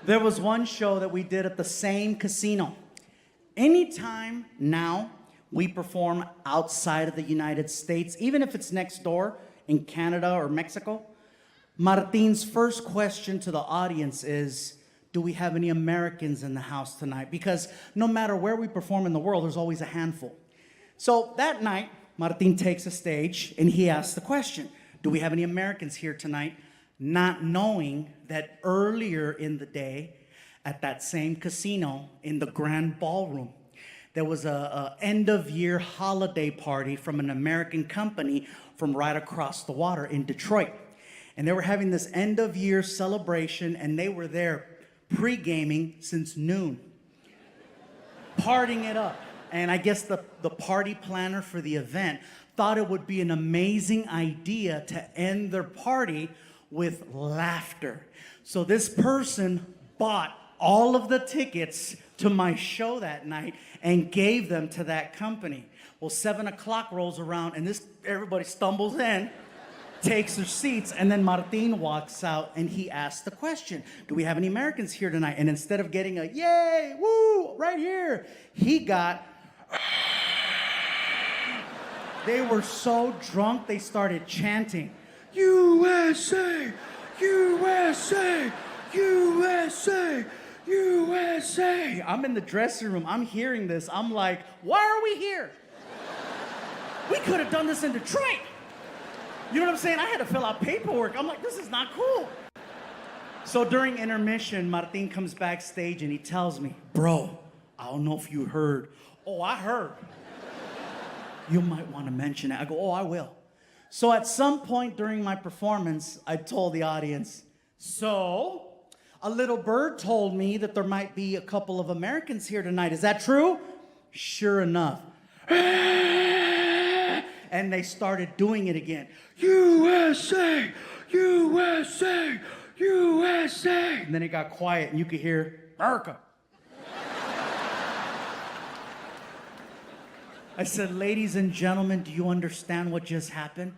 There was one show that we did at the same casino. Anytime now we perform outside of the United States, even if it's next door in Canada or Mexico, Martin's first question to the audience is, do we have any Americans in the house tonight? Because no matter where we perform in the world, there's always a handful. So that night, Martin takes a stage and he asks the question, do we have any Americans here tonight? Not knowing that earlier in the day, at that same casino in the grand ballroom, there was a end-of-year holiday party from an American company from right across the water in Detroit. And they were having this end-of-year celebration, and they were there pre-gaming since noon, partying it up. And I guess the party planner for the event thought it would be an amazing idea to end their party with laughter. So this person bought all of the tickets to my show that night and gave them to that company. Well, 7 o'clock rolls around and everybody stumbles in, takes their seats, and then Martin walks out and he asks the question, do we have any Americans here tonight? And instead of getting a yay, woo, right here, he got, they were so drunk they started chanting, USA, USA, USA, USA. I'm in the dressing room, I'm hearing this, I'm like, why are we here? We could have done this in Detroit. You know what I'm saying? I had to fill out paperwork. I'm like, this is not cool. So during intermission, Martin comes backstage and he tells me, bro, I don't know if you heard. Oh, I heard. You might want to mention it. I go, oh, I will. So at some point during my performance, I told the audience, so a little bird told me that there might be a couple of Americans here tonight. Is that true? Sure enough. And they started doing it again. USA, USA, USA. And then it got quiet and you could hear, America. I said, ladies and gentlemen, do you understand what just happened?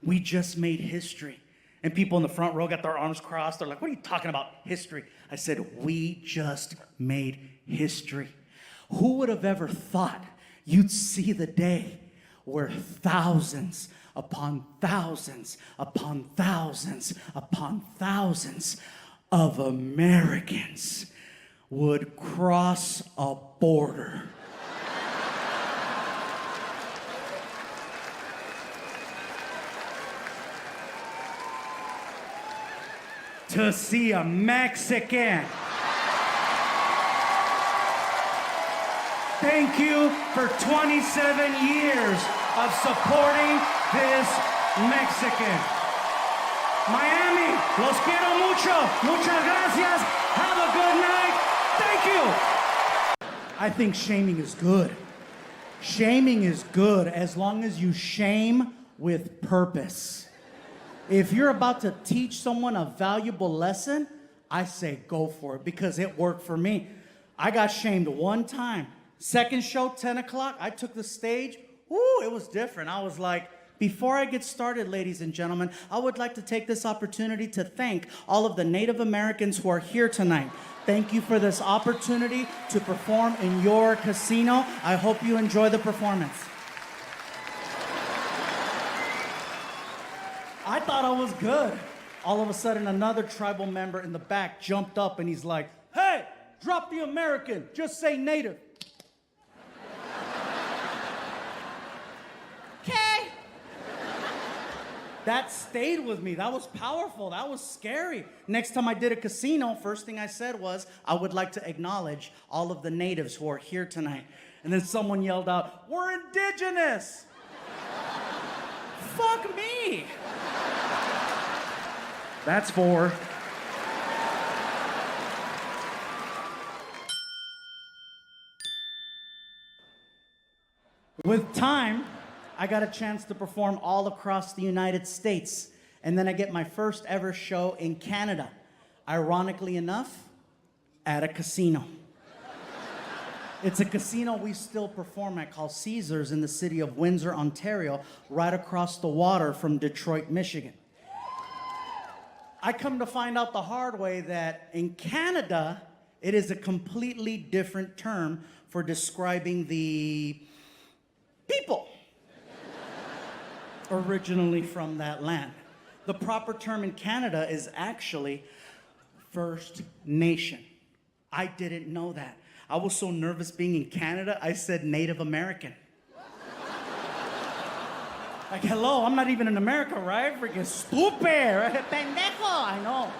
We just made history. And people in the front row got their arms crossed. They're like, what are you talking about, history? I said, we just made history. Who would have ever thought you'd see the day where thousands upon thousands upon thousands upon thousands of Americans would cross a border? To see a Mexican. Thank you for 27 years of supporting this Mexican. Miami, los quiero mucho. Muchas gracias. Have a good night. Thank you. I think shaming is good. Shaming is good as long as you shame with purpose. If you're about to teach someone a valuable lesson, I say go for it because it worked for me. I got shamed one time. Second show, 10 o'clock, I took the stage. Ooh, it was different. I was like, before I get started, ladies and gentlemen, I would like to take this opportunity to thank all of the Native Americans who are here tonight. Thank you for this opportunity to perform in your casino. I hope you enjoy the performance. I thought I was good. All of a sudden, another tribal member in the back jumped up and he's like, hey, drop the American, just say Native. Okay. That stayed with me. That was powerful. That was scary. Next time I did a casino, first thing I said was, I would like to acknowledge all of the natives who are here tonight. And then someone yelled out, we're indigenous. Fuck me. That's four. With time, I got a chance to perform all across the United States. And then I get my first ever show in Canada. Ironically enough, at a casino. It's a casino we still perform at called Caesars in the city of Windsor, Ontario, right across the water from Detroit, Michigan. I come to find out the hard way that in Canada, it is a completely different term for describing the people originally from that land. The proper term in Canada is actually First Nation. I didn't know that. I was so nervous being in Canada, I said Native American. Like, hello, I'm not even in America, right? Freaking stupid, right? Pendejo, I know.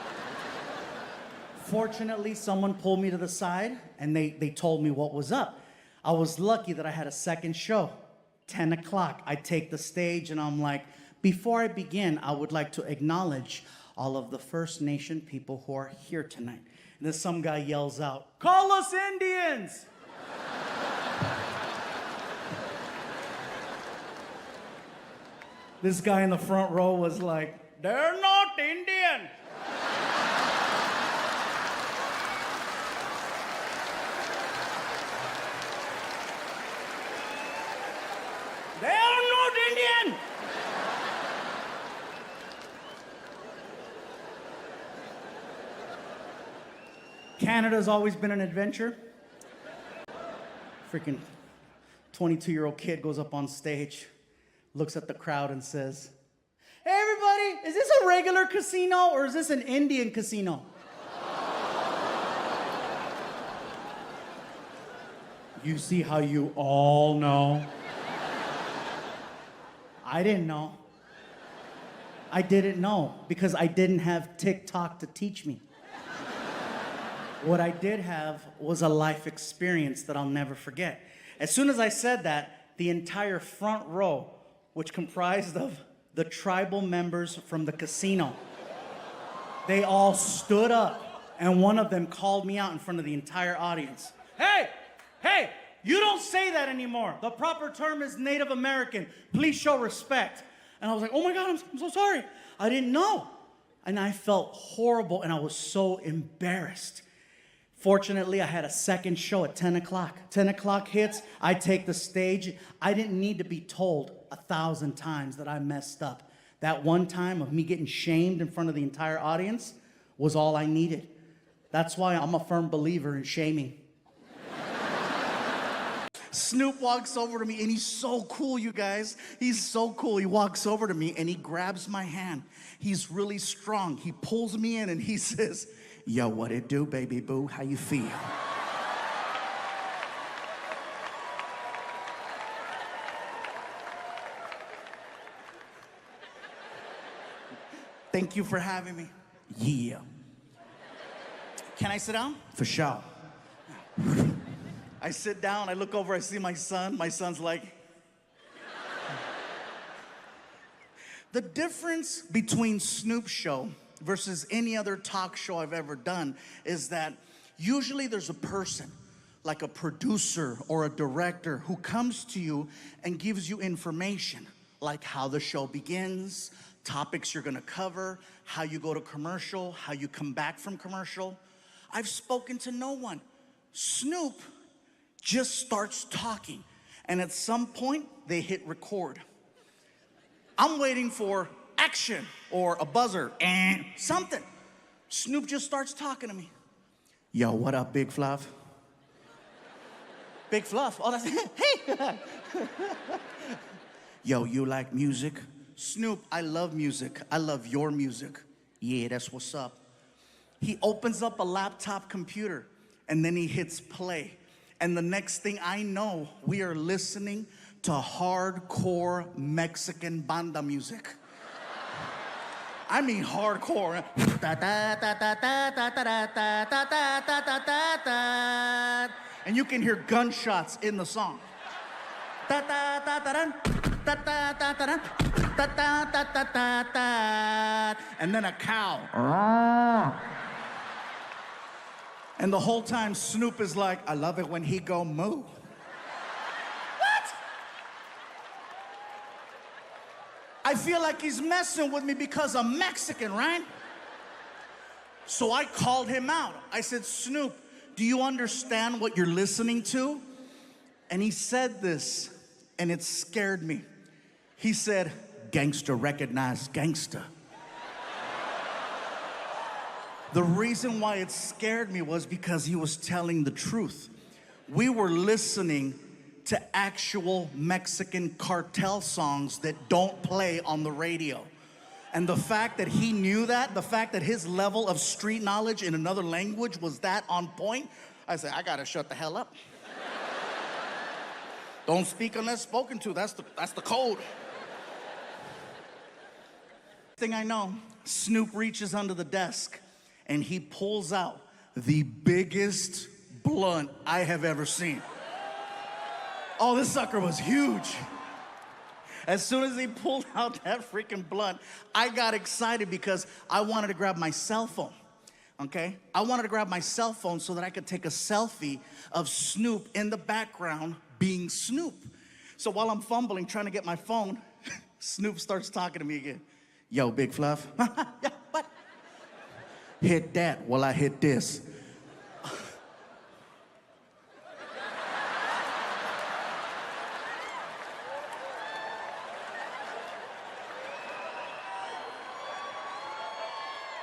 Fortunately, someone pulled me to the side and they told me what was up. I was lucky that I had a second show, 10 o'clock. I take the stage and I'm like, before I begin, I would like to acknowledge all of the First Nation people who are here tonight. And then some guy yells out, call us Indians! This guy in the front row was like, they're not Indian. They are not Indian. Canada's always been an adventure. Freaking 22-year-old kid goes up on stage, looks at the crowd and says, hey everybody, is this a regular casino or is this an Indian casino? You see how you all know? I didn't know. I didn't know because I didn't have TikTok to teach me. What I did have was a life experience that I'll never forget. As soon as I said that, the entire front row, which comprised of the tribal members from the casino, they all stood up, and one of them called me out in front of the entire audience. Hey, you don't say that anymore. The proper term is Native American. Please show respect. And I was like, oh my God, I'm so sorry. I didn't know. And I felt horrible, and I was so embarrassed. Fortunately, I had a second show at 10 o'clock. 10 o'clock hits, I take the stage. I didn't need to be told 1,000 times that I messed up. That one time of me getting shamed in front of the entire audience was all I needed. That's why I'm a firm believer in shaming. Snoop walks over to me, and he's so cool, you guys. He's so cool. He walks over to me, and he grabs my hand. He's really strong. He pulls me in, and he says, yo, what it do, baby boo? How you feel? Thank you for having me. Yeah. Can I sit down? For sure. I sit down, I look over, I see my son. My son's like... The difference between Snoop's show versus any other talk show I've ever done is that usually there's a person, like a producer or a director, who comes to you and gives you information, like how the show begins, topics you're gonna cover, how you go to commercial, how you come back from commercial. I've spoken to no one. Snoop just starts talking, and at some point, they hit record. I'm waiting for action or a buzzer and something. Snoop just starts talking to me. Yo, what up, Big Fluff? Big Fluff? Oh, that's hey. Yo, you like music? Snoop, I love music. I love your music. Yeah, that's what's up. He opens up a laptop computer and then he hits play. And the next thing I know, we are listening to hardcore Mexican banda music. I mean hardcore. And you can hear gunshots in the song. And then a cow. And the whole time Snoop is like, I love it when he go moo. What? I feel like he's messing with me because I'm Mexican, right? So I called him out. I said, Snoop, do you understand what you're listening to? And he said this, and it scared me. He said, gangsta recognize gangsta. The reason why it scared me was because he was telling the truth. We were listening to actual Mexican cartel songs that don't play on the radio. And the fact that he knew that, the fact that his level of street knowledge in another language was that on point, I said, I gotta shut the hell up. Don't speak unless spoken to, that's the code. Thing I know, Snoop reaches under the desk and he pulls out the biggest blunt I have ever seen. Oh, this sucker was huge. As soon as he pulled out that freaking blunt, I got excited because I wanted to grab my cell phone, okay? I wanted to grab my cell phone so that I could take a selfie of Snoop in the background being Snoop. So while I'm fumbling, trying to get my phone, Snoop starts talking to me again. Yo, Big Fluff. Yeah, what? Hit that while I hit this.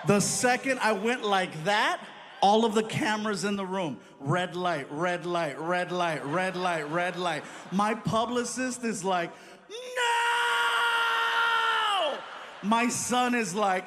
The second I went like that, all of the cameras in the room, red light, red light, red light, red light, red light. My publicist is like, no! My son is like,